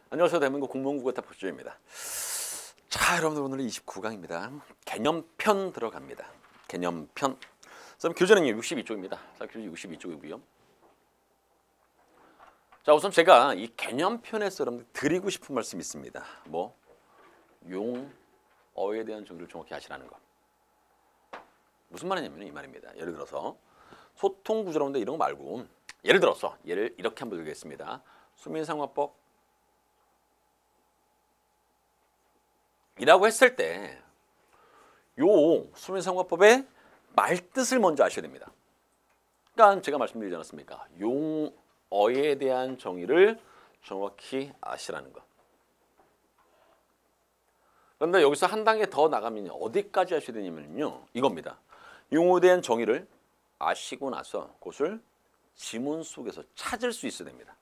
안녕하세요. 대한민국 국문국어탑 박주호입니다. 자, 여러분들 오늘은 29강입니다. 개념편 들어갑니다. 개념편. 그럼 교재는 62쪽입니다. 자, 교재 62쪽이고요. 자, 우선 제가 이 개념편에서 여러분들 드리고 싶은 말씀이 있습니다. 뭐? 용어에 대한 정의를 정확히 아시라는 거. 무슨 말이냐면 이 말입니다. 예를 들어서 소통구조라는데 이런 거 말고 예를 들어서 예를 이렇게 한번 들겠습니다. 수민상화법 이라고 했을 때 요 수민상화법의 말뜻을 먼저 아셔야 됩니다. 그러니까 제가 말씀드리지 않았습니까? 용어에 대한 정의를 정확히 아시라는 것. 그런데 여기서 한 단계 더 나가면 어디까지 아셔야 되냐면요. 이겁니다. 용어에 대한 정의를 아시고 나서 그것을 지문 속에서 찾을 수 있어야 됩니다.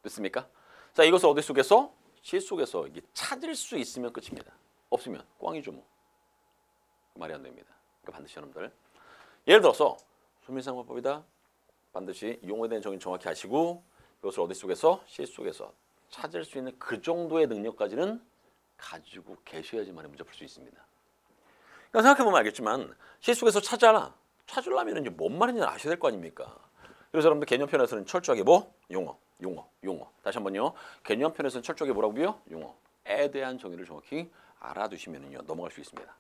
됐습니까? 자, 이것을 어디 속에서? 시 속에서 이게 찾을 수 있으면 끝입니다. 없으면 꽝이죠 뭐. 말이 안 됩니다. 그러니까 반드시 여러분들 예를 들어서 수민상화법이다. 반드시 용어에 대한 정의 정확히 아시고 이것을 어디 속에서? 시 속에서 찾을 수 있는 그 정도의 능력까지는 가지고 계셔야지만 문제 풀 수 있습니다. 그러니까 생각해보면 알겠지만 시 속에서 찾으려면 이제 뭔 말인지 아셔야 될 거 아닙니까? 그래서 여러분들 개념편에서는 철저하게 뭐? 용어. 다시 한번요. 개념편에서는 철저하게 뭐라고요? 용어에 대한 정의를 정확히 알아두시면요 넘어갈 수 있습니다.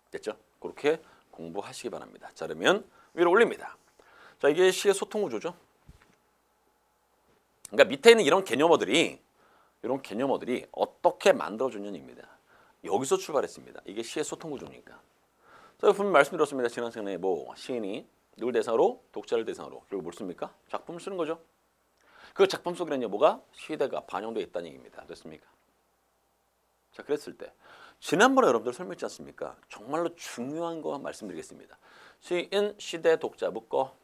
됐죠? 그렇게 공부하시기 바랍니다. 자, 그러면 위로 올립니다. 자, 이게 시의 소통 구조죠. 그러니까 밑에 있는 이런 개념어들이 어떻게 만들어졌냐입니다. 여기서 출발했습니다. 이게 시의 소통 구조니까. 자, 분명히 말씀드렸습니다. 지난 시간에 뭐 시인이 누굴 대상으로? 독자를 대상으로. 그리고 뭘 씁니까? 작품을 쓰는 거죠. 그 작품 속에는 뭐가? 시대가 반영되어 있다는 얘기입니다. 됐습니까? 자, 그랬을 때 지난번에 여러분들 설명했지 않습니까? 정말로 중요한 거 말씀드리겠습니다. 시인, 시대, 독자 묶어.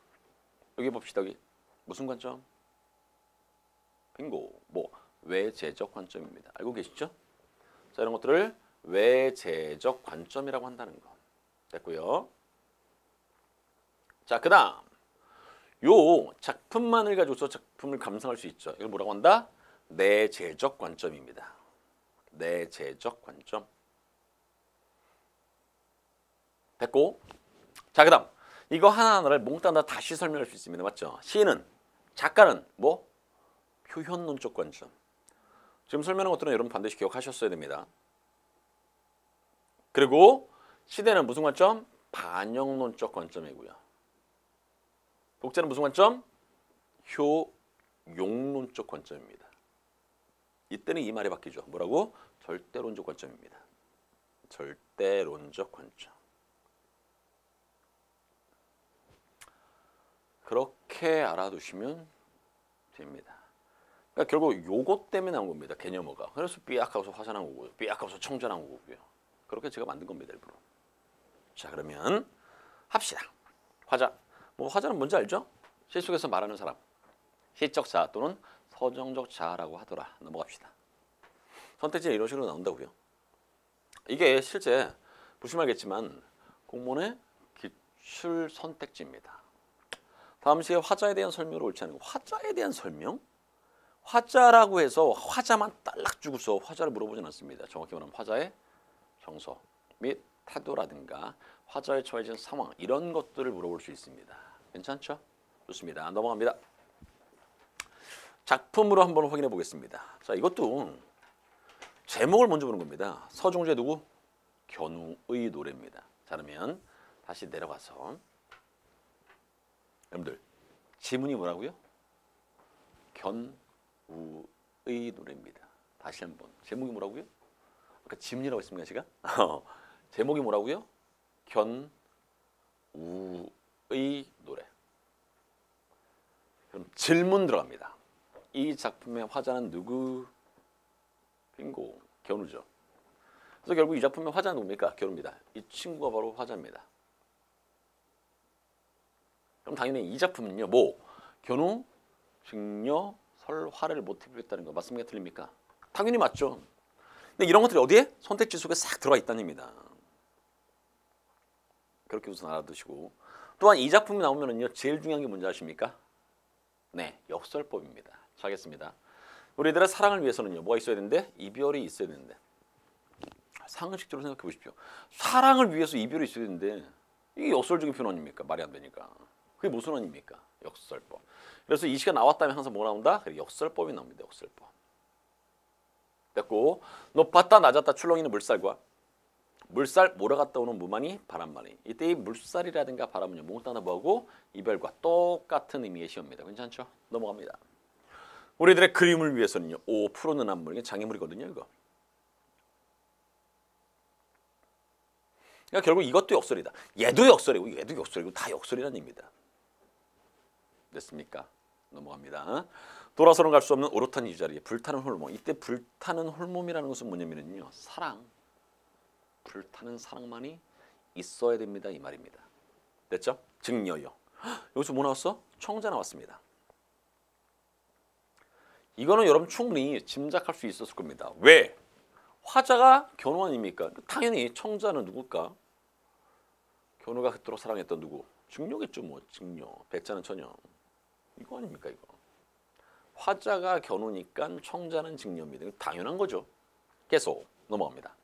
여기 봅시다. 여기 무슨 관점? 빙고. 뭐 외재적 관점입니다. 알고 계시죠? 자, 이런 것들을 외재적 관점이라고 한다는 거. 됐고요. 자, 그 다음 요 작품만을 가지고서 작품을 감상할 수 있죠. 이걸 뭐라고 한다? 내재적 관점입니다. 내재적 관점. 됐고, 자, 그 다음 이거 하나하나를 몽땅 다 다시 설명할 수 있습니다. 맞죠? 시인은, 작가는 뭐? 표현론적 관점. 지금 설명한 것들은 여러분 반드시 기억하셨어야 됩니다. 그리고 시대는 무슨 관점? 반영론적 관점이고요. 독자는 무슨 관점? 효용론적 관점입니다. 이때는 이 말이 바뀌죠. 뭐라고? 절대론적 관점입니다. 절대론적 관점. 그렇게 알아두시면 됩니다. 그러니까 결국 요것 때문에 나온 겁니다. 개념어가. 그래서 삐약하고서 화자 나온 거고요. 삐약하고서 청자 나온 거고요. 그렇게 제가 만든 겁니다. 일부러. 자, 그러면 합시다. 화자. 뭐 화자는 뭔지 알죠? 시 속에서 말하는 사람. 시적 자아 또는 서정적 자아라고 하더라. 넘어갑시다. 선택지는 이런 식으로 나온다고요. 이게 실제 보시면 알겠지만 공문의 기출 선택지입니다. 다음 시에 화자에 대한 설명으로 옳지 않은 거. 화자에 대한 설명? 화자라고 해서 화자만 딸락 주고서 화자를 물어보진 않습니다. 정확히 말하면 화자의 정서 및 태도라든가 화자에 처해진 상황 이런 것들을 물어볼 수 있습니다. 괜찮죠? 좋습니다. 넘어갑니다. 작품으로 한번 확인해 보겠습니다. 자, 이것도 제목을 먼저 보는 겁니다. 서중재 누구? 견우의 노래입니다. 자, 그러면 다시 내려가서 여러분들 지문이 뭐라고요? 견우의 노래입니다. 다시 한번 제목이 뭐라고요? 아까 지문이라고 했습니다. 제가 제목이 뭐라고요? 견우의 노래. 그럼 질문 들어갑니다. 이 작품의 화자는 누구? 빙고. 견우죠. 그래서 결국 이 작품의 화자는 누굽니까? 견우입니다. 이 친구가 바로 화자입니다. 그럼 당연히 이 작품은요. 뭐? 견우, 직녀, 설화를 모티브로 했다는 거 맞습니까? 틀립니까? 당연히 맞죠. 근데 이런 것들이 어디에? 선택지 속에 싹 들어가 있다는 얘기입니다. 그렇게 우선 알아두시고 또한 이 작품이 나오면은요 제일 중요한 게 뭔지 아십니까? 네, 역설법입니다. 자, 하겠습니다. 우리들의 사랑을 위해서는요. 뭐가 있어야 되는데? 이별이 있어야 되는데. 상식적으로 생각해 보십시오. 사랑을 위해서 이별이 있어야 되는데 이게 역설적인 표현 아닙니까? 말이 안 되니까. 그게 무슨 원입니까? 역설법. 그래서 이 시가 나왔다면 항상 뭐 나온다? 역설법이 나옵니다. 역설법. 됐고, 높았다 낮았다 출렁이는 물살과 물살 몰아갔다 오는 무만이 바람만이. 이때 이 물살이라든가 바람은요. 몽땅다 뭐하고 이별과 똑같은 의미의 시어입니다. 괜찮죠? 넘어갑니다. 우리들의 그림을 위해서는요. 5%는 안물. 이게 장애물이거든요. 이거. 그러니까 결국 이것도 역설이다. 얘도 역설이고 얘도 역설이고 다 역설이라는 의미입니다. 됐습니까? 넘어갑니다. 돌아서는 갈 수 없는 오롯한 이 자리에 불타는 홀몸. 이때 불타는 홀몸이라는 것은 뭐냐면요. 사랑. 불타는 사랑만이 있어야 됩니다. 이 말입니다. 됐죠? 증여요. 여기서 뭐 나왔어? 청자 나왔습니다. 이거는 여러분 충분히 짐작할 수 있었을 겁니다. 왜? 화자가 견우 아닙니까? 당연히 청자는 누굴까? 견우가 그토록 사랑했던 누구? 증녀겠죠. 뭐 증녀. 백자는 처녀. 이거 아닙니까 이거? 화자가 견우니까 청자는 증녀입니다. 당연한 거죠. 계속 넘어갑니다.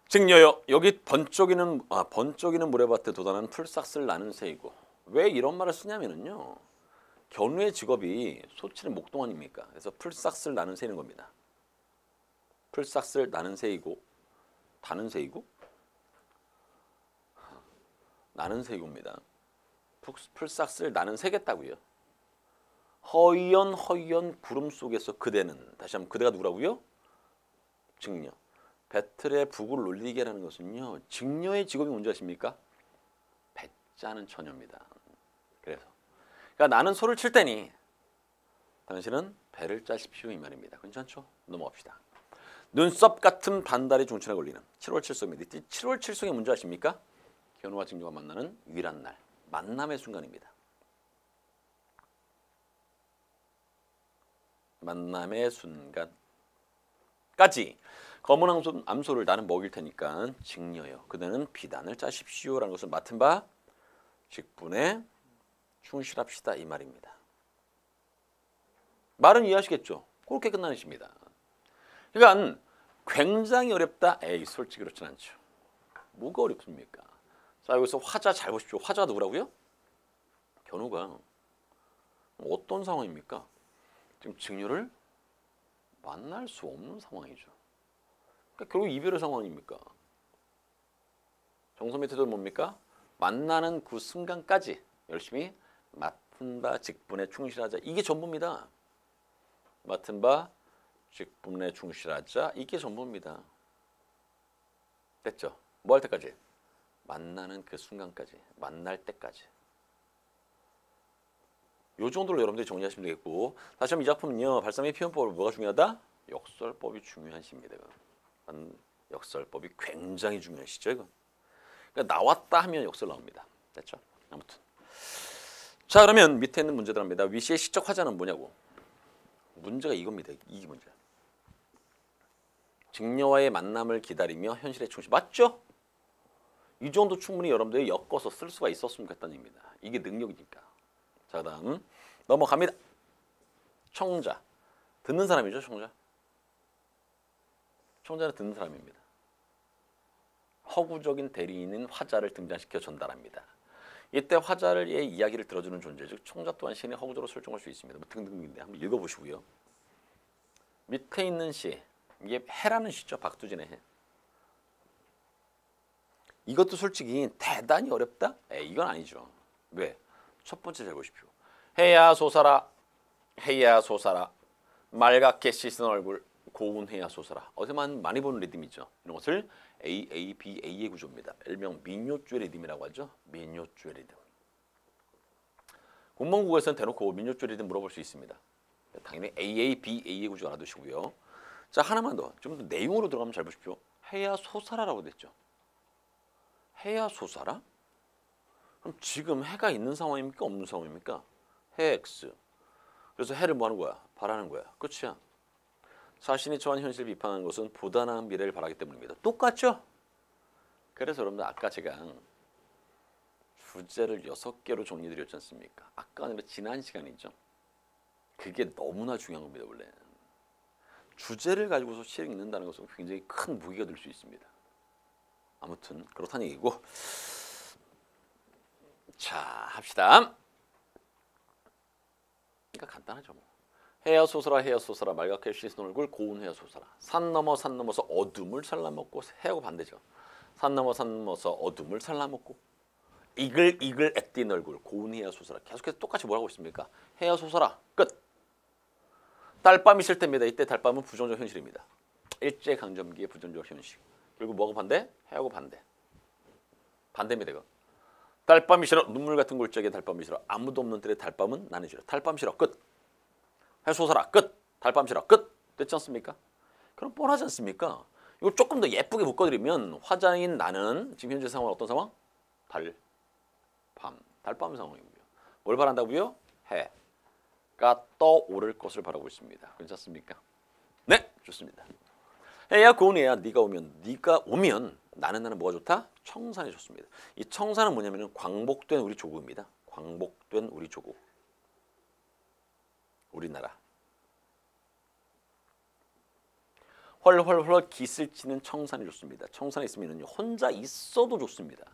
증여여 여기 번쩍이는 모래밭에 돋아난 풀싹스를 나는 새이고. 왜 이런 말을 쓰냐면요. 견우의 직업이 소치는 목동 아닙니까? 그래서 풀싹스를 나는 새는 겁니다. 풀싹스를 나는 새이고 다는 새이고 나는 새이고입니다. 풀싹스를 나는 새겠다고요. 허연 구름 속에서 그대는 다시 한번 그대가 누구라고요? 증녀. 배틀의 북을 놀리게라는 것은요. 증녀의 직업이 뭔지 아십니까? 배 짜는 처녀입니다. 그래서 그러니까 나는 소를 칠 테니 당신은 배를 짜십시오 이 말입니다. 괜찮죠? 넘어갑시다. 눈썹 같은 반달의 중춘에 걸리는 7월 칠성입니다. 7월 칠성의 문제 아십니까? 견우와 증녀가 만나는 유일한 날. 만남의 순간입니다. 만남의 순간까지 검은 암소를 나는 먹일 테니까 증여요. 그대는 비단을 짜십시오라는 것을 맡은 바 직분에 충실합시다 이 말입니다. 말은 이해하시겠죠? 그렇게 끝나는 시입니다. 그러니까 굉장히 어렵다. 에이 솔직히 그렇진 않죠. 뭐가 어렵습니까? 자 여기서 화자 잘 보십시오. 화자가 누구라고요? 견우가 어떤 상황입니까? 지금 증여를 만날 수 없는 상황이죠. 그러니까 결국 이별의 상황입니까? 정서 밑에도 뭡니까? 만나는 그 순간까지 열심히 맡은 바 직분에 충실하자. 이게 전부입니다. 맡은 바 직분에 충실하자. 이게 전부입니다. 됐죠? 뭐 할 때까지? 만나는 그 순간까지. 만날 때까지. 요 정도로 여러분들이 정리하시면 되겠고 다시 한번 이 작품은요. 발상의 표현법으로 뭐가 중요하다? 역설법이 중요한 시입니다. 역설법이 굉장히 중요한 시죠. 이거. 그러니까 나왔다 하면 역설 나옵니다. 됐죠? 아무튼 자 그러면 밑에 있는 문제들 합니다. 위시의 시적 화자는 뭐냐고. 문제가 이겁니다. 이게 문제. 증여와의 만남을 기다리며 현실에 충실. 맞죠? 이 정도 충분히 여러분들이 엮어서 쓸 수가 있었으면 좋겠다는 얘기입니다. 이게 능력이니까. 자 그다음 넘어갑니다. 청자. 듣는 사람이죠. 청자. 청자는 듣는 사람입니다. 허구적인 대리인인 화자를 등장시켜 전달합니다. 이때 화자의 이야기를 들어주는 존재, 즉 청자 또한 시인의 허구적으로 설정할 수 있습니다. 뭐 등등인데 한번 읽어보시고요. 밑에 있는 시, 이게 해라는 시죠. 박두진의 해. 이것도 솔직히 대단히 어렵다? 이건 아니죠. 왜? 첫 번째 잘 보십시오. 해야 솟아라, 해야 솟아라, 말갛게 씻은 얼굴, 고운 해야 솟아라. 어제만 많이 보는 리듬이죠. 이런 것을 AABA의 구조입니다. 일명 민요주의 리듬이라고 하죠. 민요주의 리듬. 공무원국어에서는 대놓고 민요주의 리듬 물어볼 수 있습니다. 당연히 AABA의 구조 알아두시고요. 자 하나만 더. 좀 더 내용으로 들어가면 잘 보십시오. 해야 솟아라라고 됐죠. 해야 솟아라? 그럼 지금 해가 있는 상황입니까? 없는 상황입니까? 해 X. 그래서 해를 뭐 하는 거야? 바라는 거야. 끝이야. 자신이 처한 현실을 비판하는 것은 보다 나은 미래를 바라기 때문입니다. 똑같죠? 그래서 여러분들 아까 제가 주제를 6개로 정리드렸지 않습니까? 아까 아니라 지난 시간이죠. 그게 너무나 중요한 겁니다. 원래 주제를 가지고서 시를 읽는다는 것은 굉장히 큰 무기가 될 수 있습니다. 아무튼 그렇다는 얘기고, 자 합시다. 그러니까 간단하죠. 뭐. 해야 솟아라 해야 솟아라 말갛게 씻은 얼굴 고운 해야 솟아라. 산 넘어서 어둠을 살라먹고, 해하고 반대죠. 산 넘어서 어둠을 살라먹고 이글이글 애띤 얼굴 고운 해야 솟아라. 계속해서 똑같이 뭐라고 있습니까? 해야 솟아라 끝. 달밤이 있을 때입니다. 이때 달밤은 부정적 현실입니다. 일제강점기의 부정적 현실. 결국 뭐가 반대? 해하고 반대. 반대입니다. 이거. 달밤이 싫어. 눈물 같은 골짜기에 달밤이 싫어. 아무도 없는 때의 달밤은 나는 싫어. 달밤 싫어. 끝. 해 솟아라. 끝. 달밤 싫어. 끝. 됐지 않습니까? 그럼 뻔하지 않습니까? 이걸 조금 더 예쁘게 묶어드리면 화자인 나는 지금 현재 상황은 어떤 상황? 달밤. 달밤 상황입니다. 뭘 바란다고요? 해가 떠오를 것을 바라고 있습니다. 괜찮습니까? 네, 좋습니다. 해야 고운 해야 네가 오면 나는 뭐가 좋다? 청산이 좋습니다. 이 청산은 뭐냐면은 광복된 우리 조국입니다. 광복된 우리 조국. 우리나라. 헐헐헐 깃을 치는 청산이 좋습니다. 청산이 있으면요 혼자 있어도 좋습니다.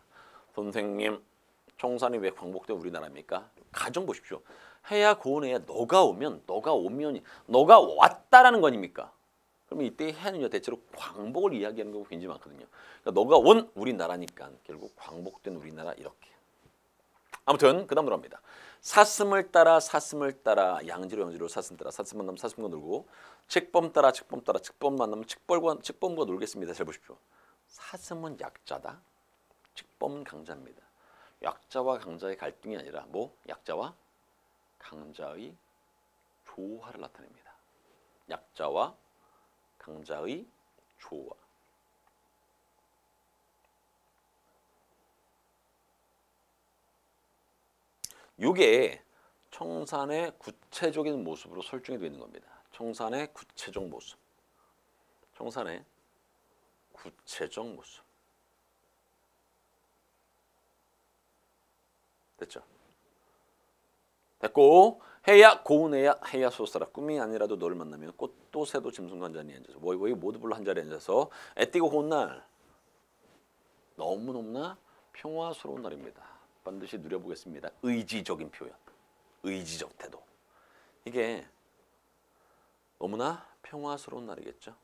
선생님, 청산이 왜 광복된 우리나라입니까? 가정 보십시오. 해야 고운 해야 너가 너가 왔다라는 거 아닙니까? 그러면 이때 해는요 대체로 광복을 이야기하는 경우가 굉장히 많거든요. 그러니까 너가 온 우리나라니까 결국 광복된 우리나라 이렇게. 아무튼 그 다음 들어갑니다. 사슴을 따라 양지로 사슴 따라 사슴 만나면 사슴과 놀고 칙범 따라 칙범 만나면 칙범과 놀겠습니다. 잘 보십시오. 사슴은 약자다. 칙범은 강자입니다. 약자와 강자의 갈등이 아니라 뭐 약자와 강자의 조화를 나타냅니다. 약자와 강자의 조화. 이게 청산의 구체적인 모습으로 설정이 되어 있는 겁니다. 청산의 구체적 모습. 청산의 구체적 모습. 됐죠? 됐고 해야 고운 해야 솟아라. 꿈이 아니라도 너를 만나면 꽃도 새도 짐승도 한 자리에 앉아서 모이 모두 불러 한 자리에 앉아서 애띠고 고운 날 너무너무나 평화스러운 날입니다. 반드시 누려보겠습니다. 의지적인 표현. 의지적 태도. 이게 너무나 평화스러운 날이겠죠.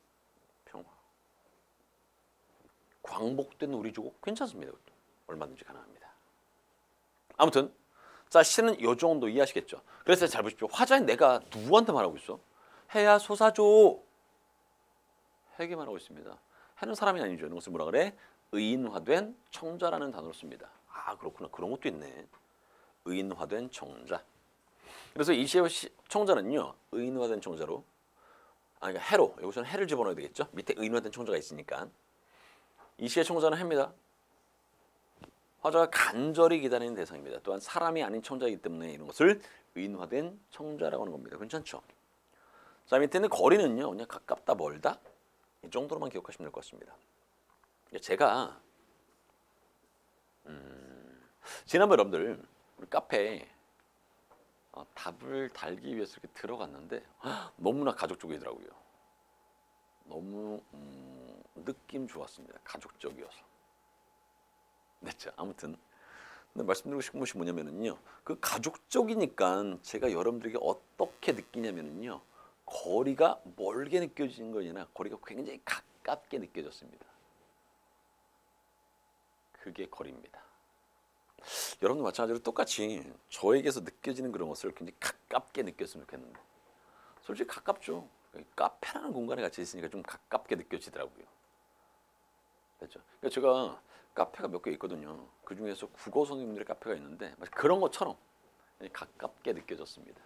평화. 광복된 우리 조국 괜찮습니다. 얼마든지 가능합니다. 아무튼 자 시는 요 정도 이해하시겠죠. 그래서 잘 보십시오. 화자인 내가 누구한테 말하고 있어? 해야 솟아줘. 해에게 말하고 있습니다. 해는 사람이 아니죠. 이런 것을 뭐라 그래? 의인화된 청자라는 단어를 씁니다. 아 그렇구나. 그런 것도 있네. 의인화된 청자. 그래서 이 시의 청자는요. 의인화된 청자로 그러니까 해로 여기서는 해를 집어넣어야 되겠죠. 밑에 의인화된 청자가 있으니까. 이 시의 청자는 해입니다. 화자가 간절히 기다리는 대상입니다. 또한 사람이 아닌 청자이기 때문에 이런 것을 의인화된 청자라고 하는 겁니다. 괜찮죠? 자 밑에는 거리는요. 그냥 가깝다 멀다 이 정도로만 기억하시면 될 것 같습니다. 제가 지난번 여러분들 우리 카페에 답을 달기 위해서 이렇게 들어갔는데 너무나 가족적이더라고요. 너무 느낌 좋았습니다. 가족적이어서. 됐죠. 아무튼 근데 말씀드리고 싶은 것이 뭐냐면은요. 그 가족적이니까 제가 여러분들에게 어떻게 느끼냐면은요. 거리가 멀게 느껴지는 거 아니라 거리가 굉장히 가깝게 느껴졌습니다. 그게 거리입니다. 여러분도 마찬가지로 똑같이 저에게서 느껴지는 그런 것을 굉장히 가깝게 느꼈으면 좋겠는데 솔직히 가깝죠. 카페라는 공간에 같이 있으니까 좀 가깝게 느껴지더라고요. 됐죠. 그러니까 제가 카페가 몇 개 있거든요. 그 중에서 국어 선생님들의 카페가 있는데 그런 것처럼 가깝게 느껴졌습니다.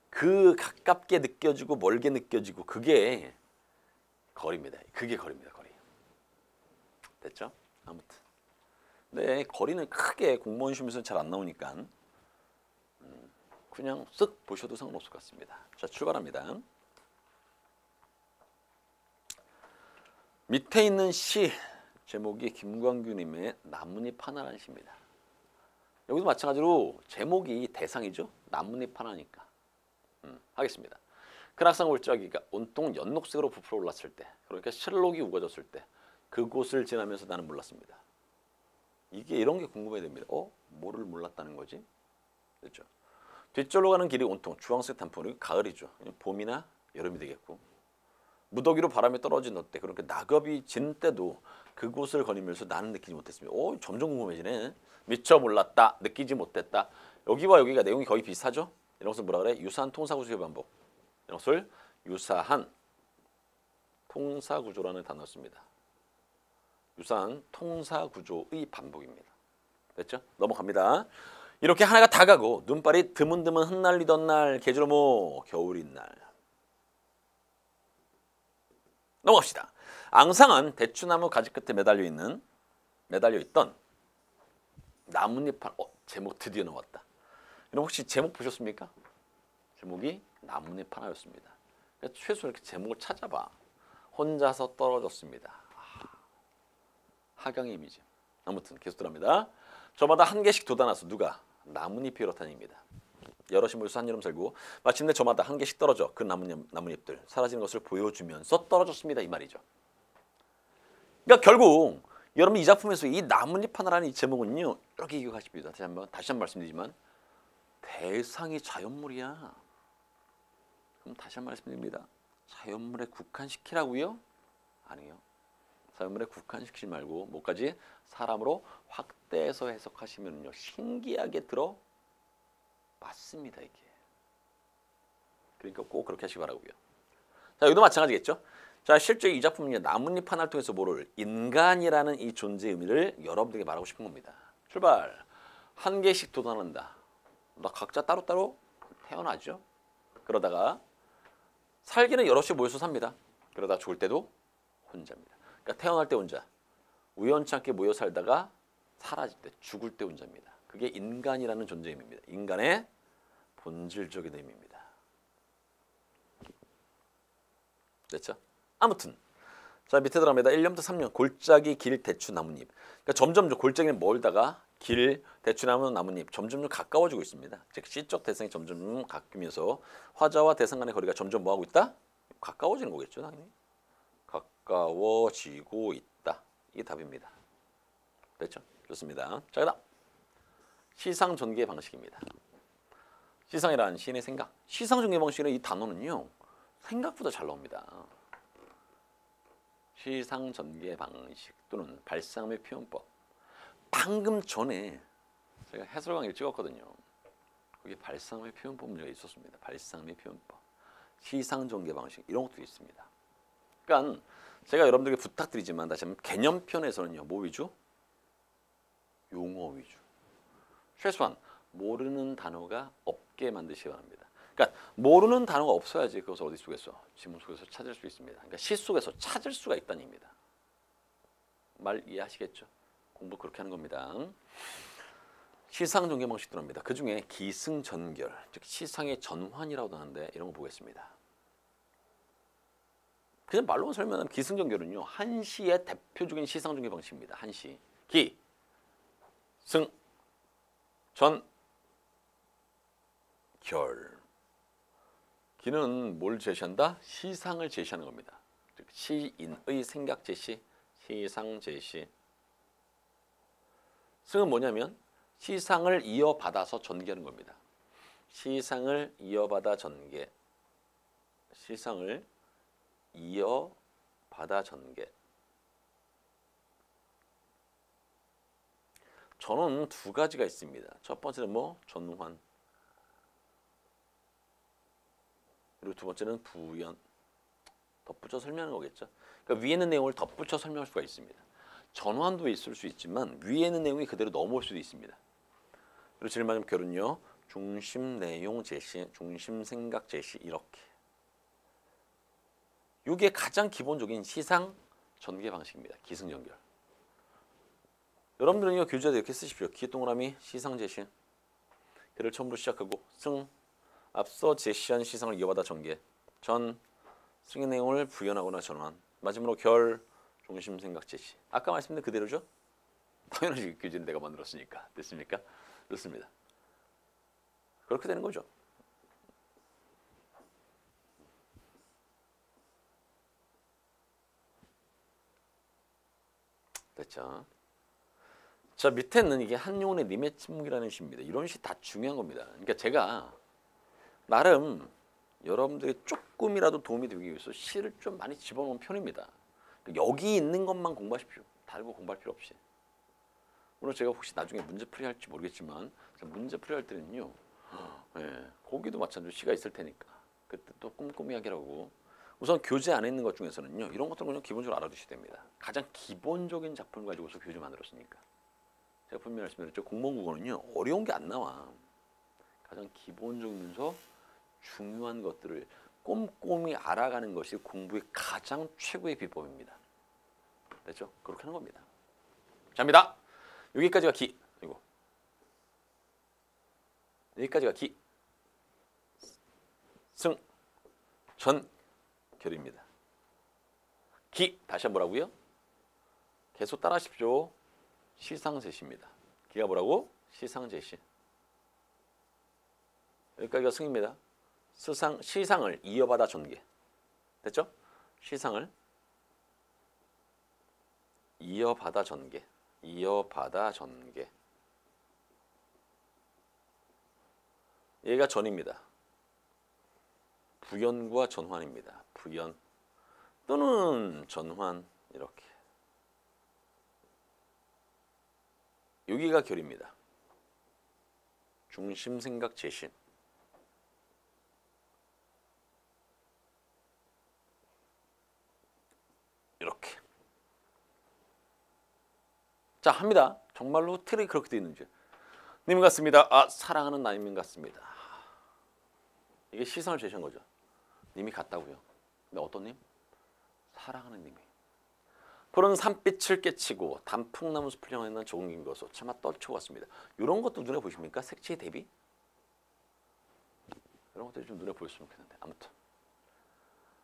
그 가깝게 느껴지고 멀게 느껴지고 그게 거리입니다. 그게 거리입니다. 거리. 됐죠? 아무튼. 네, 거리는 크게 공무원 시험에서는 잘 안 나오니까 그냥 쓱 보셔도 상관없을 것 같습니다. 자, 출발합니다. 밑에 있는 시 제목이 김광규님의 나뭇잎 하나라는 시입니다. 여기도 마찬가지로 제목이 대상이죠. 나뭇잎 하나니까. 하겠습니다. 그낙상 골짜기가 온통 연녹색으로 부풀어 올랐을 때, 그러니까 실록이 우거졌을 때 그곳을 지나면서 나는 몰랐습니다. 이게 이런 게 궁금해야 됩니다. 뭐를 몰랐다는 거지? 그렇죠? 뒷절로 가는 길이 온통 주황색 단풍이 가을이죠. 봄이나 여름이 되겠고, 무더기로 바람에 떨어진 어때, 그러니까 낙엽이 진 때도 그곳을 거니면서 나는 느끼지 못했습니다. 점점 궁금해지네. 미처 몰랐다, 느끼지 못했다. 여기와 여기가 내용이 거의 비슷하죠? 이런 것을 뭐라 그래? 유사한 통사구조의 반복. 이런 것을 유사한 통사구조라는 단어를 씁니다. 유사한 통사구조의 반복입니다. 됐죠? 넘어갑니다. 이렇게 하나가 다 가고 눈발이 드문드문 흩날리던 날, 계절모 겨울인 날. 넘어갑시다. 앙상한 대추나무 가지 끝에 매달려 있던 나뭇잎 하나. 제목 드디어 나왔다. 여러분 혹시 제목 보셨습니까? 제목이 나뭇잎 하나였습니다. 그러니까 최소 이렇게 제목을 찾아봐. 혼자서 떨어졌습니다. 하경의 이미지. 아무튼 계속 들어갑니다. 저마다 한 개씩 돋아나서 누가 나뭇잎이 그렇다니입니다. 여럿이 모여서 한 여름 살고 마침내 저마다 한 개씩 떨어져 그 나뭇잎들 사라지는 것을 보여주면서 떨어졌습니다. 이 말이죠. 그러니까 결국 여러분 이 작품에서 이 나뭇잎 하나라는 이 제목은요, 이렇게 기억하십니다. 다시 한 번 말씀드리지만 대상이 자연물이야. 그럼 다시 한 번 말씀드립니다. 자연물에 국한시키라고요? 아니요. 자연물에 국한시키지 말고 뭐까지? 사람으로 확대해서 해석하시면요 신기하게 들어 맞습니다. 이게. 그러니까 꼭 그렇게 하시기 바라고요. 자, 여기도 마찬가지겠죠. 자, 실제 이 작품은요 나뭇잎 하나를 통해서 뭐를? 인간이라는 이 존재의 의미를 여러분들에게 말하고 싶은 겁니다. 출발. 한 개씩 돋아난다. 나 각자 따로따로 태어나죠. 그러다가 살기는 여럿이 모여서 삽니다. 그러다 죽을 때도 혼자입니다. 그러니까 태어날 때 혼자, 우연치 않게 모여 살다가 사라질 때, 죽을 때 혼자입니다. 그게 인간이라는 존재의 의미입니다. 인간의 본질적인 의미입니다. 됐죠? 아무튼 자, 밑에 들어갑니다. 1년부터 3년 골짜기 길 대추 나뭇잎. 그러니까 점점 골짜기는 멀다가 길 대추나무 나뭇잎 점점 가까워지고 있습니다. 즉 시적 대상이 점점 가까우면서 화자와 대상 간의 거리가 점점 뭐하고 있다? 가까워지는 거겠죠. 당연히. 가까워지고 있다. 이게 답입니다. 됐죠? 좋습니다. 자, 그다음 시상 전개 방식입니다. 시상이란 시인의 생각. 시상 전개 방식이라는 이 단어는요 생각보다 잘 나옵니다. 시상 전개 방식 또는 발상의 표현법. 방금 전에 제가 해설 강의를 찍었거든요. 거기에 발상의 표현법 문제가 있었습니다. 발상의 표현법, 시상 전개 방식 이런 것도 있습니다. 그러니까 제가 여러분들에게 부탁드리지만 다시 한번 개념편에서는요 뭐 위주? 용어 위주. 최소한 모르는 단어가 없게 만드시기 바랍니다. 그러니까 모르는 단어가 없어야지 그것을 어디 속에서? 지문 속에서 찾을 수 있습니다. 그러니까 시 속에서 찾을 수가 있다는 얘기입니다. 말 이해하시겠죠? 공부 그렇게 하는 겁니다. 시상 전개 방식도 합니다. 그 중에 기승전결, 즉 시상의 전환이라고 하는데 이런 거 보겠습니다. 그냥 말로만 설명하면 기승전결은요 한시의 대표적인 시상 전개 방식입니다. 한시, 기, 승, 전, 결. 기는 뭘 제시한다? 시상을 제시하는 겁니다. 즉 시인의 생각 제시, 시상 제시. 승은 뭐냐면 시상을 이어받아서 전개하는 겁니다. 시상을 이어받아 전개. 시상을 이어받아 전개. 전은 두 가지가 있습니다. 첫 번째는 뭐? 전환. 그리고 두 번째는 부연. 덧붙여 설명하는 거겠죠. 그러니까 위에 있는 내용을 덧붙여 설명할 수가 있습니다. 전환도 있을 수 있지만 위에 있는 내용이 그대로 넘어올 수도 있습니다. 그리고 제일 마지막 결은요. 중심 내용 제시, 중심 생각 제시 이렇게. 이게 가장 기본적인 시상 전개 방식입니다. 기승전결. 여러분들은요 교재에 이렇게 쓰십시오. 기 동그라미 시상 제시. 글을 처음으로 시작하고 승. 앞서 제시한 시상을 이어받아 전개. 전. 승의 내용을 부연하거나 전환. 마지막으로 결. 중심 생각 제시. 아까 말씀드린 그대로죠? 당연하지 교재는 내가 만들었으니까. 됐습니까? 좋습니다. 그렇게 되는 거죠. 됐죠? 자, 밑에는 이게 한용운의 님의 침묵이라는 시입니다. 이런 시 다 중요한 겁니다. 그러니까 제가 나름 여러분들이 조금이라도 도움이 되기 위해서 시를 좀 많이 집어넣은 편입니다. 여기 있는 것만 공부하십시오. 다른 거 공부할 필요 없이. 물론 제가 혹시 나중에 문제풀이 할지 모르겠지만 문제풀이 할 때는요. 거기도 마찬가지로 시가 있을 테니까 그때 또 꼼꼼히 하기라고 우선 교재 안에 있는 것 중에서는요. 이런 것들은 그냥 기본적으로 알아두셔야 됩니다. 가장 기본적인 작품을 가지고서 교재 만들었으니까. 제가 분명히 말씀드렸죠. 공무원 국어는요. 어려운 게 안 나와. 가장 기본적이면서 중요한 것들을 꼼꼼히 알아가는 것이 공부의 가장 최고의 비법입니다. 됐죠? 그렇게 하는 겁니다. 자입니다. 여기까지가 기. 그리고 여기까지가 기. 승. 전. 결입니다. 기. 다시 한번 뭐라고요? 계속 따라 하십시오. 시상제시입니다. 기가 뭐라고? 시상제시. 여기까지가 승입니다. 시상을 이어받아 전개. 됐죠? 시상을 이어받아 전개. 이어받아 전개. 얘가 전입니다. 부연과 전환입니다. 부연 또는 전환 이렇게. 여기가 결입니다. 중심 생각 재심. 이렇게. 자, 합니다. 정말로 틀이 그렇게 되어 있는지. 님 같습니다. 아, 사랑하는 나님 같습니다. 이게 시선을 제시한 거죠. 님이 같다고요. 근데 어떤 님? 사랑하는 님이. 푸른 산빛을 깨치고 단풍나무 숲을 향하는 좋은 김거소 차마 떨쳐왔습니다. 이런 것도 눈에 보십니까? 색채 대비? 이런 것들이 좀 눈에 보였으면 좋겠는데 아무튼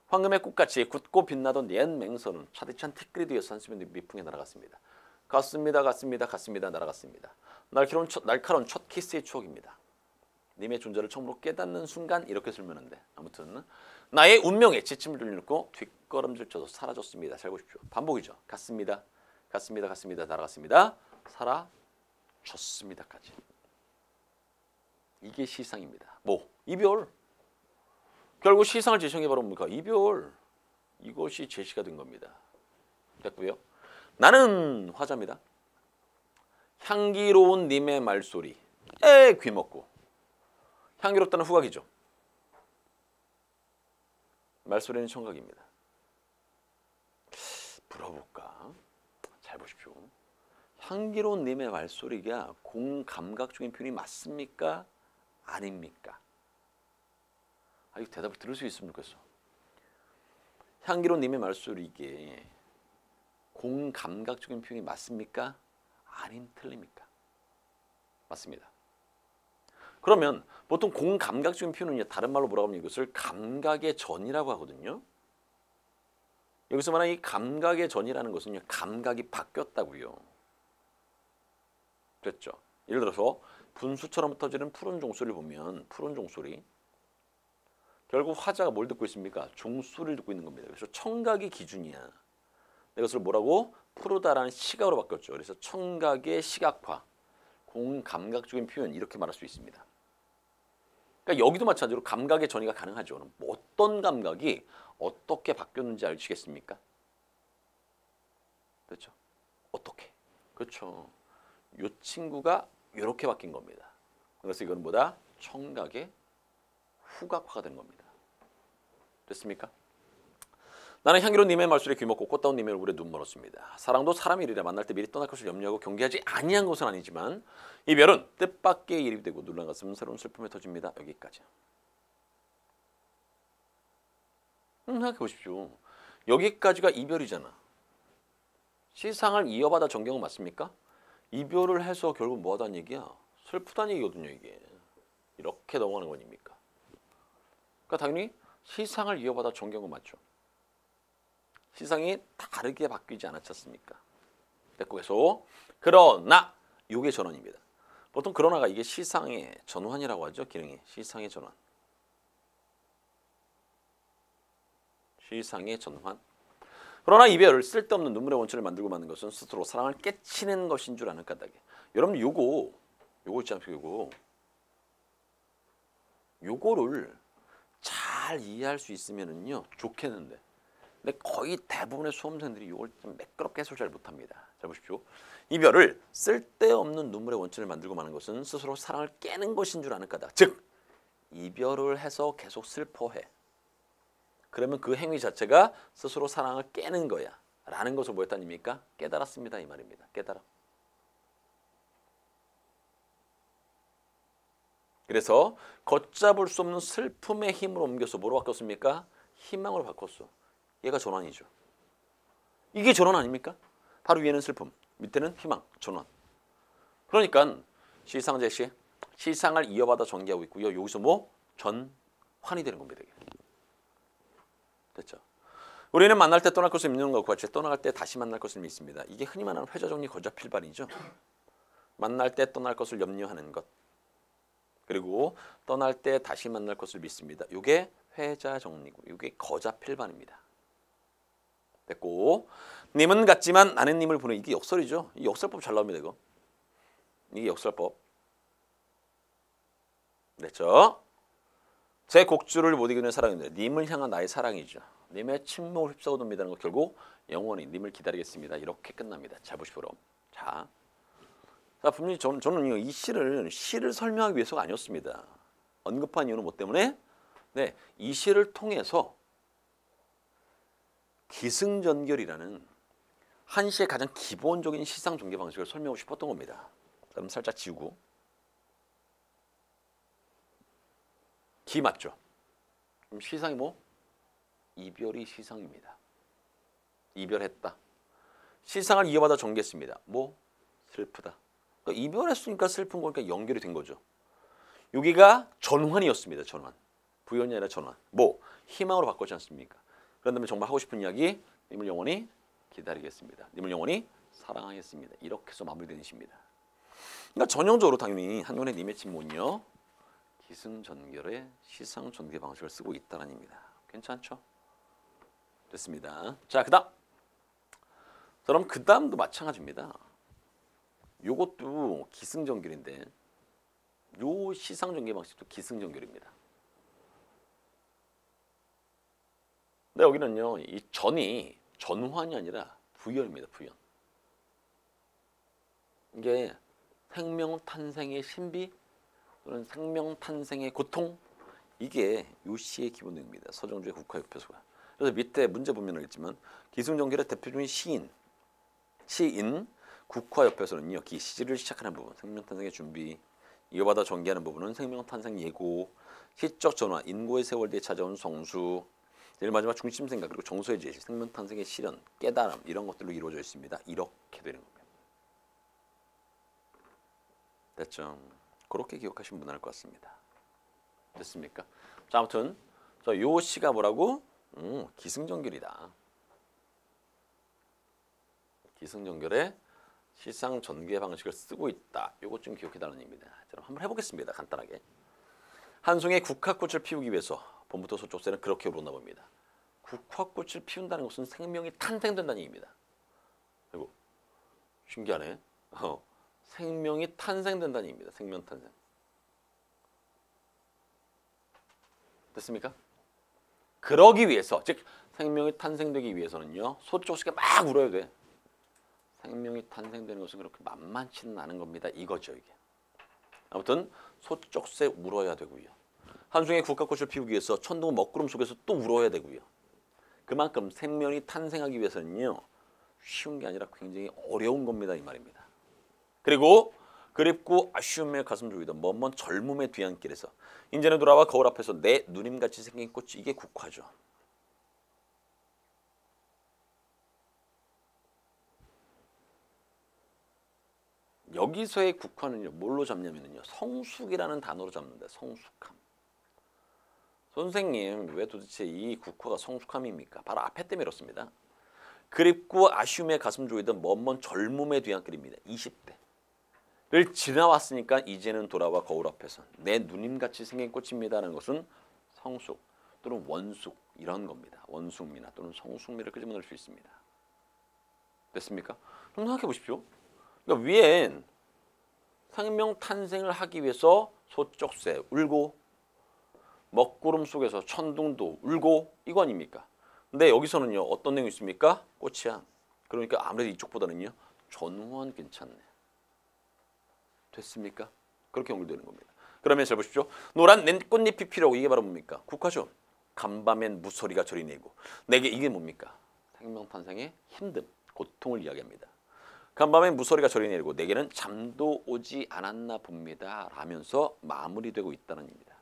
황금의 꽃같이 굳고 빛나던 옛 맹선은 차디찬 티끌이 되어 산수면 미풍에 날아갔습니다. 갔습니다. 날아갔습니다. 날카로운 첫 키스의 추억입니다. 님의 존재를 처음으로 깨닫는 순간 이렇게 설명하는데 아무튼 나의 운명에 지침을 들려놓고 뒷걸음질 쳐서 사라졌습니다. 잘 보십시오. 반복이죠. 갔습니다. 날아갔습니다. 사라졌습니다까지. 이게 시상입니다. 뭐? 이별. 결국 시상을 제시한 게 바로 뭡니까? 이별. 이것이 제시가 된 겁니다. 됐고요. 나는 화자입니다. 향기로운 님의 말소리. 귀먹고. 향기롭다는 후각이죠. 말소리는 청각입니다. 불어볼까? 잘 보십시오. 향기로운 님의 말소리가 공감각적인 표현이 맞습니까? 아닙니까? 이 대답을 들을 수 있으면 좋겠어. 향기로운 님의 말소리 이게 공감각적인 표현이 맞습니까? 아님 틀립니까? 맞습니다. 그러면 보통 공감각적인 표현은요. 다른 말로 뭐라고 하면 이것을 감각의 전이라고 하거든요. 여기서 말하는 이 감각의 전이라는 것은요. 감각이 바뀌었다고요. 됐죠? 예를 들어서 분수처럼 흩어지는 푸른 종소리를 보면 푸른 종소리 결국 화자가 뭘 듣고 있습니까? 종소리를 듣고 있는 겁니다. 그래서 청각이 기준이야. 이것을 뭐라고? 푸르다라는 시각으로 바뀌었죠. 그래서 청각의 시각화, 공감각적인 표현 이렇게 말할 수 있습니다. 그러니까 여기도 마찬가지로 감각의 전이가 가능하죠. 뭐 어떤 감각이 어떻게 바뀌었는지 아시겠습니까? 그렇죠? 어떻게? 그렇죠. 이 친구가 이렇게 바뀐 겁니다. 그래서 이건 뭐다? 청각의 후각화가 되는 겁니다. 됐습니까? 나는 향기로운 님의 말소리에 귀먹고 꽃다운 님의 얼굴에 눈 멀었습니다. 사랑도 사람의 일이라 만날 때 미리 떠날 것을 염려하고 경계하지 아니한 것은 아니지만 이별은 뜻밖의 일이 되고 놀란 가슴은 새로운 슬픔에 터집니다. 여기까지. 생각해 보십시오. 여기까지가 이별이잖아. 시상을 이어받아 전경은 맞습니까? 이별을 해서 결국 뭐하다는 얘기야? 슬프다는 얘기거든요. 이게. 이렇게 넘어가는 거 아닙니까? 그러니까 당연히 시상을 이어받아 전경은 맞죠. 시상이 다르게 바뀌지 않았지 않습니까? 됐고 해서 그러나 이게 전원입니다. 보통 그러나가 이게 시상의 전환이라고 하죠. 기능이 시상의 전환. 시상의 전환. 그러나 이별을 쓸데없는 눈물의 원천을 만들고 마는 것은 스스로 사랑을 깨치는 것인 줄 아는 까닭에. 여러분 요거 있지 않습니까? 요거를 잘 이해할 수 있으면은요 좋겠는데. 근데 거의 대부분의 수험생들이 이걸 좀 매끄럽게 해석을 잘 못합니다. 자 보십시오. 이별을 쓸데없는 눈물의 원천을 만들고 마는 것은 스스로 사랑을 깨는 것인 줄 아는 까닭. 즉 이별을 해서 계속 슬퍼해. 그러면 그 행위 자체가 스스로 사랑을 깨는 거야 라는 것을 뭐였다는 의미입니까? 깨달았습니다 이 말입니다. 깨달아. 그래서 걷잡을 수 없는 슬픔의 힘으로 옮겨서 뭐로 바꿨습니까? 희망으로 바꿨어. 얘가 전환이죠. 이게 전환 아닙니까? 바로 위에는 슬픔, 밑에는 희망, 전환. 그러니까 시상 제시, 시상을 이어받아 전개하고 있고요. 여기서 뭐? 전환이 되는 겁니다. 됐죠? 우리는 만날 때 떠날 것을 믿는 것과 같이 떠나갈 때 다시 만날 것을 믿습니다. 이게 흔히 말하는 회자정리 거자필발이죠. 만날 때 떠날 것을 염려하는 것. 그리고 떠날 때 다시 만날 것을 믿습니다. 이게 회자정리고 이게 거자필반입니다. 됐고 님은 같지만 나는 님을 보내. 이게 역설이죠. 이 역설법 잘 나옵니다. 이거. 이게 역설법. 됐죠? 제 곡주를 못 이기는 사랑인데 님을 향한 나의 사랑이죠. 님의 침묵을 휩싸고 돕니다는 것 결국 영원히 님을 기다리겠습니다. 이렇게 끝납니다. 잘 보시오. 자, 분명히 저는 이 시를 설명하기 위해서가 아니었습니다. 언급한 이유는 뭐 때문에? 네, 이 시를 통해서 기승전결이라는 한시의 가장 기본적인 시상 전개 방식을 설명하고 싶었던 겁니다. 그럼 살짝 지우고 기 맞죠? 그럼 시상이 뭐? 이별이 시상입니다. 이별했다. 시상을 이어받아 전개했습니다. 뭐? 슬프다. 그러니까 이별했으니까 슬픈 거니까 연결이 된 거죠. 여기가 전환이었습니다. 전환. 부연이 아니라 전환. 뭐? 희망으로 바꿨지 않습니까? 그런 다음에 정말 하고 싶은 이야기, 님을 영원히 기다리겠습니다. 님을 영원히 사랑하겠습니다. 이렇게 해서 마무리되는 시입니다. 그러니까 전형적으로 당연히 한권의 님의 침묵은요. 기승전결의 시상 전개 방식을 쓰고 있다는 입니다. 괜찮죠? 됐습니다. 자, 그다음. 그럼 그다음도 마찬가지입니다. 요것도 기승전결인데 요 시상 전개 방식도 기승전결입니다. 근데 여기는요. 이 전이 전환이 아니라 부연입니다. 부연. 이게 생명 탄생의 신비 또는 생명 탄생의 고통 이게 요 시의 기본 내용입니다. 서정주의 국화협회소가. 그래서 밑에 문제 보면 알겠지만 기승전결의 대표적인 시인 국화협회소는요. 시를 시작하는 부분 생명 탄생의 준비 이어받아 전개하는 부분은 생명 탄생 예고 시적 전화 인고의 세월 뒤에 찾아온 성수 제일 마지막 중심 생각 그리고 정서의 제시 생명 탄생의 실현 깨달음 이런 것들로 이루어져 있습니다. 이렇게 되는 겁니다. 됐죠? 그렇게 기억하시면 무난할 것 같습니다. 됐습니까? 자, 아무튼 요 시가 뭐라고? 기승전결이다. 기승전결의 시상 전개 방식을 쓰고 있다. 요것 좀 기억해달라는 얘기입니다. 자, 한번 해보겠습니다. 간단하게. 한 송이의 국화꽃을 피우기 위해서 봄부터 소쪽새는 그렇게 울었나 봅니다. 국화꽃을 피운다는 것은 생명이 탄생된다는 얘기입니다. 그리고 신기하네. 생명이 탄생된다는 얘기입니다. 생명 탄생. 됐습니까? 그러기 위해서, 즉 생명이 탄생되기 위해서는요. 소쪽새가 막 울어야 돼. 생명이 탄생되는 것은 그렇게 만만치는 않은 겁니다. 이거죠, 이게. 아무튼 소쪽새 울어야 되고요. 한송이의 국화꽃을 피우기 위해서 천둥 먹구름 속에서 또 울어야 되고요. 그만큼 생명이 탄생하기 위해서는요. 쉬운 게 아니라 굉장히 어려운 겁니다. 이 말입니다. 그리고 그립고 아쉬움에 가슴 졸이던 먼먼 젊음의 뒤안길에서 인제는 돌아와 거울 앞에서 내 누님같이 생긴 꽃이 이게 국화죠. 여기서의 국화는요. 뭘로 잡냐면요. 성숙이라는 단어로 잡는다. 성숙함. 선생님 왜 도대체 이 국화가 성숙함입니까? 바로 앞에 때문에 이렇습니다. 그립고 아쉬움에 가슴 조이던 먼먼 젊음의 뒤안길입니다. 20대. 지나왔으니까 이제는 돌아와 거울 앞에서 내 누님같이 생긴 꽃입니다라는 것은 성숙 또는 원숙 이런 겁니다. 원숙미나 또는 성숙미를 끄집어낼 수 있습니다. 됐습니까? 그럼 생각해 보십시오. 그러니까 위엔 생명 탄생을 하기 위해서 소쩍새 울고 먹구름 속에서 천둥도 울고 이거 아닙니까? 근데 여기서는요 어떤 내용이 있습니까? 꽃이야. 그러니까 아무래도 이쪽보다는요 전원 괜찮네. 됐습니까? 그렇게 연결되는 겁니다. 그러면 잘 보십시오. 노란 꽃잎이 피려고 이게 바로 뭡니까? 국화죠. 간밤엔 무소리가 저리 내고 내게 이게 뭡니까? 생명 탄생의 힘듦, 고통을 이야기합니다. 간밤엔 무소리가 저리 내리고 내게는 잠도 오지 않았나 봅니다. 라면서 마무리되고 있다는 겁니다.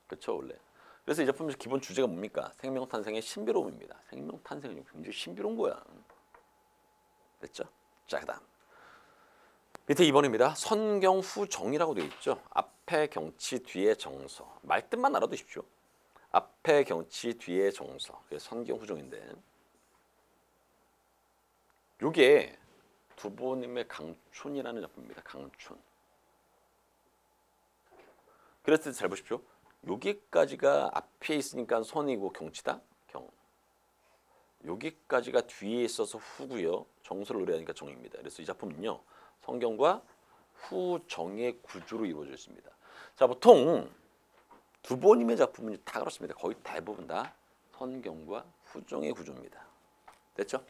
그렇죠 원래. 그래서 이 작품의 기본 주제가 뭡니까? 생명 탄생의 신비로움입니다. 생명 탄생은 굉장히 신비로운 거야. 됐죠? 자 그다음 밑에 2번입니다. 선경후정이라고 되어 있죠. 앞에 경치 뒤에 정서. 말뜻만 알아두십시오. 앞에 경치 뒤에 정서. 그게 선경후정인데 요게 두보님의 강촌이라는 작품입니다. 강촌. 그래서 잘 보십시오. 여기까지가 앞에 있으니까 선이고 경치다. 경. 여기까지가 뒤에 있어서 후고요. 정서를 의뢰하니까 정입니다. 그래서 이 작품은요. 성경과 후정의 구조로 이루어져 있습니다. 자 보통 두보님의 작품은 다 그렇습니다. 거의 대부분 다 선경과 후정의 구조입니다. 됐죠?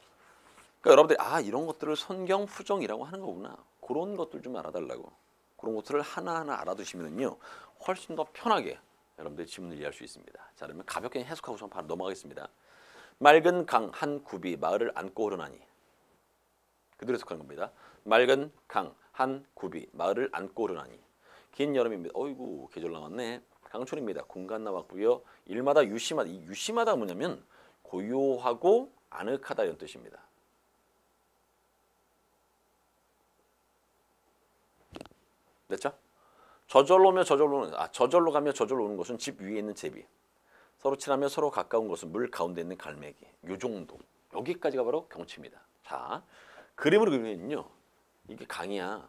그러니까 여러분들이 아 이런 것들을 선경 후정이라고 하는 거구나. 그런 것들 좀 알아달라고. 그런 것들을 하나하나 알아두시면요 훨씬 더 편하게 여러분들이 지문을 이해할 수 있습니다. 자 그러면 가볍게 해석하고서 바로 넘어가겠습니다. 맑은 강 한 굽이 마을을 안고 흐르나니 그대로 해석하는 겁니다. 맑은 강 한 굽이 마을을 안고 흐르나니 긴 여름입니다. 어이구 계절 나왔네. 강촌입니다. 공간 나왔고요. 일마다 유심하다. 이 유심하다가 뭐냐면 고요하고 아늑하다 이런 뜻입니다. 됐죠? 저절로 오며 저절로 오는 저절로 가며 저절로 오는 것은 집 위에 있는 제비. 서로 친하며 서로 가까운 것은 물 가운데 있는 갈매기. 요 정도. 여기까지가 바로 경치입니다. 자, 그림으로 그리면요. 이게 강이야.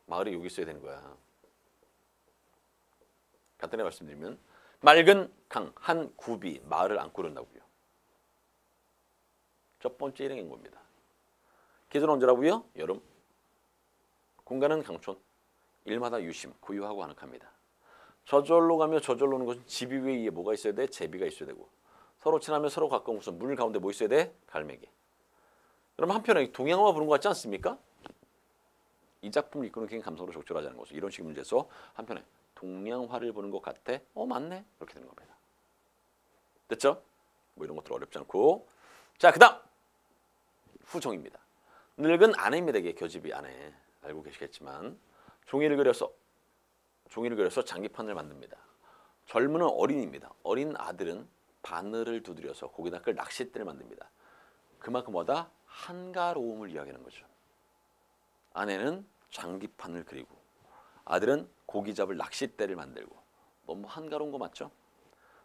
마을이 여기 있어야 되는 거야. 간단히 말씀드리면 맑은 강 한 굽이 마을을 안고 흐른다고요. 첫 번째 일행인 겁니다. 계절은 언제라고요? 여름. 공간은 강촌. 일마다 유심, 고요하고 아늑합니다. 저절로 가며 저절로 오는 것은 집 위에 뭐가 있어야 돼? 제비가 있어야 되고 서로 친하며 서로 가까운 곳은 물 가운데 뭐 있어야 돼? 갈매기. 그럼 한편에 동양화 부른 것 같지 않습니까? 이 작품을 이끄는 굉장히 감성으로 적절하지 않은 것은 이런 식의 문제에서 한편에 동양화를 보는 것 같아? 맞네? 이렇게 되는 겁니다. 됐죠? 뭐 이런 것들 어렵지 않고 자 그 다음 후정입니다. 늙은 아내입니다. 이게 겨집이 아내 알고 계시겠지만 종이를 그려서 장기판을 만듭니다. 젊은 어린입니다. 어린 아들은 바늘을 두드려서 고기나 끌 낚싯대를 만듭니다. 그만큼 뭐다? 한가로움을 이야기하는 거죠. 아내는 장기판을 그리고 아들은 고기 잡을 낚싯대를 만들고 너무 한가로운 거 맞죠?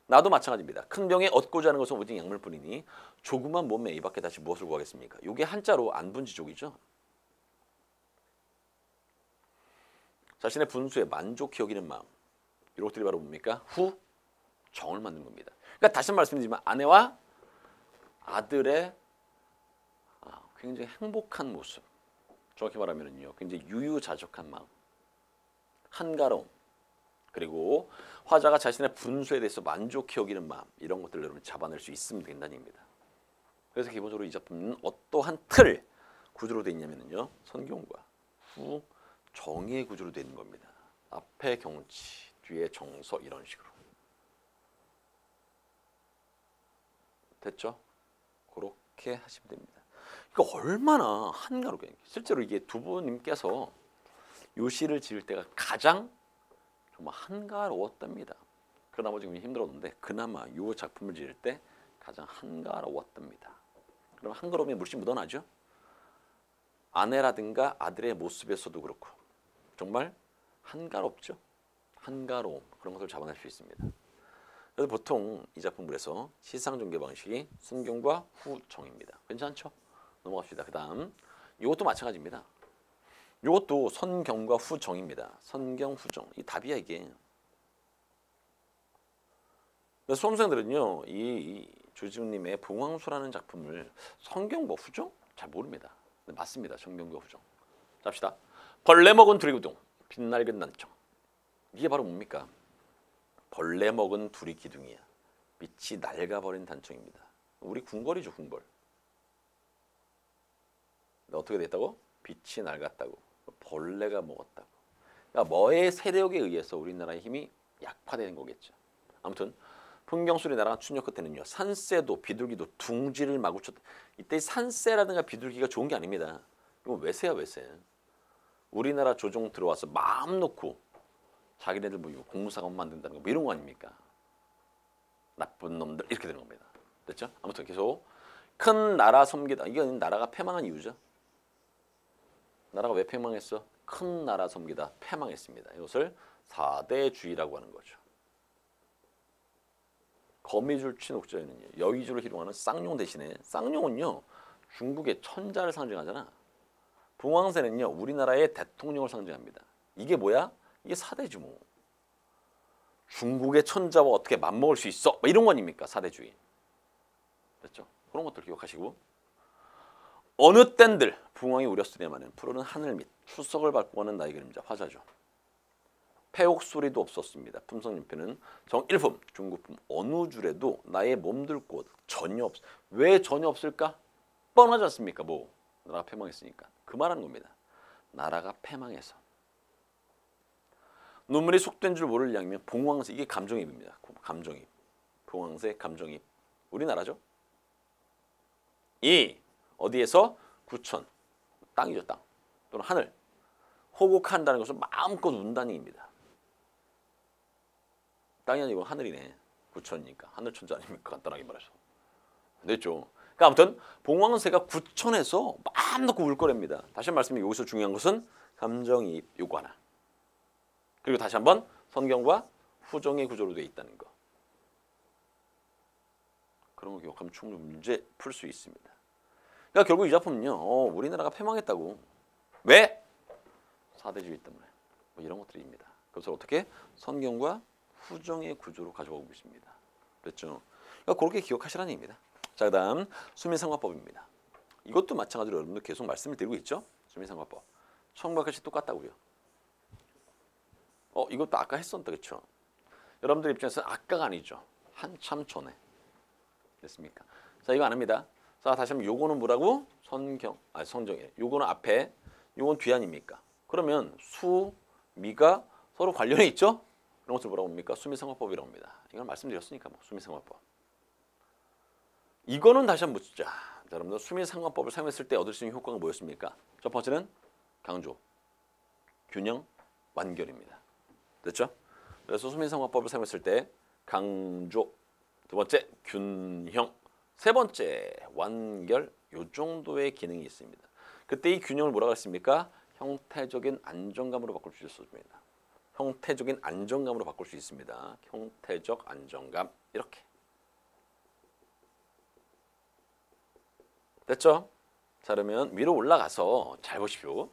나도 마찬가지입니다. 큰 병에 얻고자 하는 것은 오직 약물뿐이니 조그만 몸에 이 밖에 다시 무엇을 구하겠습니까? 이게 한자로 안분지족이죠. 자신의 분수에 만족히 여기는 마음. 이런 것들이 바로 뭡니까? 후정을 만든 겁니다. 그러니까 다시 말씀드리지만 아내와 아들의 굉장히 행복한 모습. 정확히 말하면요. 굉장히 유유자적한 마음. 한가로움. 그리고 화자가 자신의 분수에 대해서 만족히 여기는 마음. 이런 것들을 여러분 잡아낼 수 있으면 된다는 얘기입니다. 그래서 기본적으로 이 작품은 어떠한 틀 구조로 되어 있냐면요. 선경과 후정의 구조로 되어 있는 겁니다. 앞에 경치, 뒤에 정서 이런 식으로. 됐죠? 그렇게 하시면 됩니다. 그러니까 얼마나 한가롭게 실제로 이게 두부님께서 요 시를 지을 때가 가장 정말 한가로웠답니다. 그 나머지 힘들었는데 그나마 요 작품을 지을 때 가장 한가로웠답니다. 그럼 한가로움이 물씬 묻어나죠? 아내라든가 아들의 모습에서도 그렇고 정말 한가롭죠? 한가로움 그런 것을 잡아낼 수 있습니다. 그래서 보통 이 작품물에서 시상 전개 방식이 순경과 후정입니다. 괜찮죠? 넘어갑시다. 그 다음 이것도 마찬가지입니다. 이것도 선경과 후정입니다. 선경, 후정. 이 답이야 이게. 그래서 수험생들은요, 이 조지훈님의 봉황수라는 작품을 선경과 후정? 잘 모릅니다. 근데 맞습니다. 선경과 후정. 잡시다. 벌레 먹은 두리기둥, 빛날근 난청. 이게 바로 뭡니까? 벌레 먹은 두리기둥이야. 빛이 낡아버린 단청입니다. 우리 궁궐이죠, 궁궐. 어떻게 됐다고? 빛이 낡았다고. 벌레가 먹었다고. 그러니까 뭐의 세력에 의해서 우리나라의 힘이 약화되는 거겠죠. 아무튼 풍경수리 나라가 춘역 끝에는요, 산새도 비둘기도 둥지를 마구 쳤다. 이때 산새라든가 비둘기가 좋은 게 아닙니다. 이거 외세야, 외세. 우리나라 조정 들어와서 마음 놓고 자기네들 뭐 공무사관 만든다는 거 뭐 이런 거 아닙니까? 나쁜 놈들 이렇게 되는 겁니다. 됐죠? 아무튼 계속 큰 나라 섬기다. 이건 나라가 패망한 이유죠. 나라가 왜 패망했어? 큰 나라 섬기다 패망했습니다. 이것을 사대주의라고 하는 거죠. 거미줄 친 옥저에는요, 여의주를 희롱하는 쌍용 대신에, 쌍용은요 중국의 천자를 상징하잖아. 봉황새는요 우리나라의 대통령을 상징합니다. 이게 뭐야? 이게 사대주 뭐. 중국의 천자와 어떻게 맞먹을 수 있어? 뭐 이런 거 아닙니까? 사대주의. 됐죠? 그런 것들 기억하시고, 어느 땐들 붕왕이 우렸으려마는 푸르는 하늘 밑 추석을 밟고 가는 나의 그림자 화자죠. 폐옥 소리도 없었습니다. 품성님표는 정일품 중국품 어느 줄에도 나의 몸들 곳 전혀 없. 왜 전혀 없을까? 뻔하지 않습니까? 뭐 나라가 패망했으니까. 그 말하는 겁니다. 나라가 패망해서. 눈물이 속된 줄 모를 양이면 봉황새. 이게 감정입입니다. 감정입. 봉황새 감정입. 우리나라죠. 이 어디에서? 구천. 땅이죠, 땅. 또는 하늘. 호곡한다는 것은 마음껏 운다는 얘기입니다. 땅이 아니고 하늘이네. 구천이니까. 하늘천자 아닙니까? 간단하게 말해서. 됐죠? 그러니까 아무튼 봉황새가 구천에서 마음 놓고 울 거랍니다. 다시 말씀드리면 여기서 중요한 것은 감정이입 요거 하나. 그리고 다시 한번 선경과 후정의 구조로 되어 있다는 거. 그런 거 기억하면 충분히 문제 풀 수 있습니다. 그러니까 결국 이 작품은요, 우리나라가 패망했다고. 왜? 사대주의 때문에. 뭐 이런 것들입니다. 그래서 어떻게? 선경과 후정의 구조로 가져가고 있습니다. 그렇죠? 그러니까 그렇게 기억하시라는 얘기입니다. 자, 그다음 수민상관법입니다. 이것도 마찬가지로 여러분들 계속 말씀을 드리고 있죠. 수민상관법. 처음과 같이 똑같다고요. 이것도 아까 했었다, 그렇죠? 여러분들 입장에서는 아까가 아니죠. 한참 전에. 됐습니까? 자, 이거 안 합니다. 자, 다시 한번 요거는 뭐라고? 성정이에요. 요거는 앞에, 요건 뒤 아닙니까? 그러면 수, 미가 서로 관련이 있죠? 이런 것을 뭐라고 합니까? 수미상관법이라고 합니다. 이건 말씀드렸으니까 뭐 수미상관법. 이거는 다시 한번 묻자. 자, 여러분들 수미상관법을 사용했을 때 얻을 수 있는 효과가 뭐였습니까? 첫 번째는 강조, 균형, 완결입니다. 됐죠? 그래서 수미상관법을 사용했을 때 강조, 두 번째 균형, 세 번째 완결, 요 정도의 기능이 있습니다. 그때 이 균형을 뭐라고 했습니까? 형태적인 안정감으로 바꿀 수 있습니다. 형태적인 안정감으로 바꿀 수 있습니다. 형태적 안정감 이렇게. 됐죠? 자, 그러면 위로 올라가서 잘 보십시오.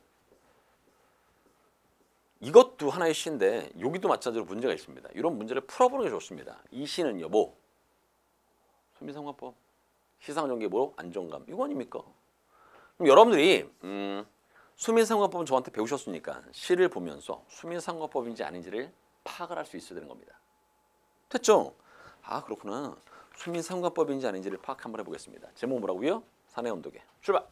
이것도 하나의 시인데 여기도 마찬가지로 문제가 있습니다. 이런 문제를 풀어보는 게 좋습니다. 이 시는요, 뭐? 수미상관법. 시상정계 뭐? 안정감. 이거 아닙니까? 그럼 여러분들이 수민상관법은 저한테 배우셨으니까 시를 보면서 수민상관법인지 아닌지를 파악을 할 수 있어야 되는 겁니다. 됐죠? 아, 그렇구나. 수민상관법인지 아닌지를 파악 한번 해보겠습니다. 제목 뭐라고요? 산의 언덕에. 출발!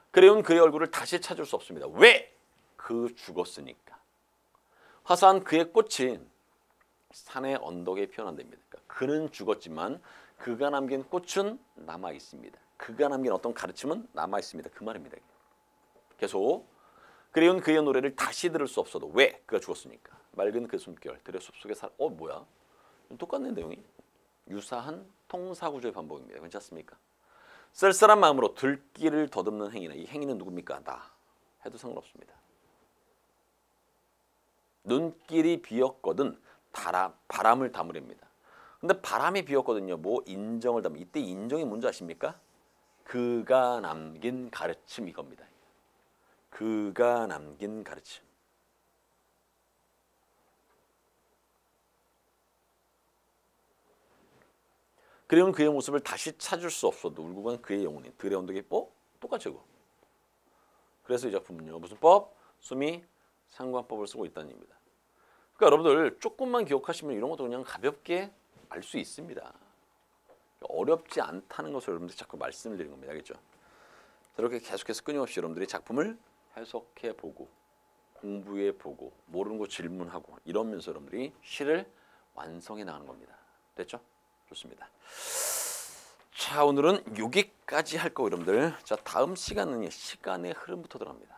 그래온 그의 얼굴을 다시 찾을 수 없습니다. 왜? 그 죽었으니까. 화사한 그의 꽃이 산의 언덕에 피어난답니다. 그는 죽었지만 그가 남긴 꽃은 남아 있습니다. 그가 남긴 어떤 가르침은 남아 있습니다. 그 말입니다. 계속 그래온 그의 노래를 다시 들을 수 없어도 왜? 그가 죽었으니까. 맑은 그 숨결 들의 숲속에 뭐야? 똑같네 내용이. 유사한 통사구조의 반복입니다. 괜찮습니까? 쓸쓸한 마음으로 들길을 더듬는 행위는 이 행위는 누굽니까? 나 해도 상관없습니다. 눈길이 비었거든 바람을 담으렵니다. 근데 바람이 비었거든요. 뭐 인정을 담으. 이때 인정이 뭔지 아십니까? 그가 남긴 가르침 이겁니다. 그가 남긴 가르침. 그리운 그의 모습을 다시 찾을 수 없어도 울고 간 그의 영혼이 들의 언덕에 똑같이고. 그래서 이 작품은요. 무슨 법? 수미 상관법을 쓰고 있다는 얘기입니다. 그러니까 여러분들 조금만 기억하시면 이런 것도 그냥 가볍게 알 수 있습니다. 어렵지 않다는 것을 여러분들 자꾸 말씀을 드리는 겁니다. 알겠죠? 이렇게 계속해서 끊임없이 여러분들이 작품을 해석해 보고 공부해 보고 모르는 거 질문하고 이러면서 여러분들이 시를 완성해 나가는 겁니다. 됐죠? 좋습니다. 자, 오늘은 여기까지 할 거고 여러분들. 자, 다음 시간은 시간의 흐름부터 들어갑니다.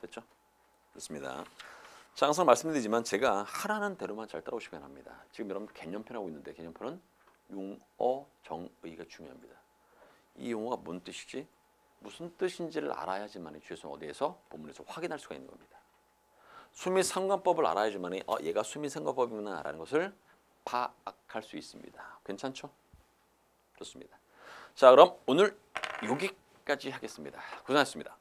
됐죠? 좋습니다. 자, 항상 말씀드리지만 제가 하라는 대로만 잘 따라오시면 합니다. 지금 여러분 개념편 하고 있는데 개념편은 용어, 정의가 중요합니다. 이 용어가 뭔 뜻이지? 무슨 뜻인지를 알아야지만 주에서 어디에서 본문에서 확인할 수가 있는 겁니다. 수미상관법을 알아야지만 얘가 수미상관법이구나라는 것을 파악할 수 있습니다. 괜찮죠? 좋습니다. 자, 그럼 오늘 여기까지 하겠습니다. 고생하셨습니다.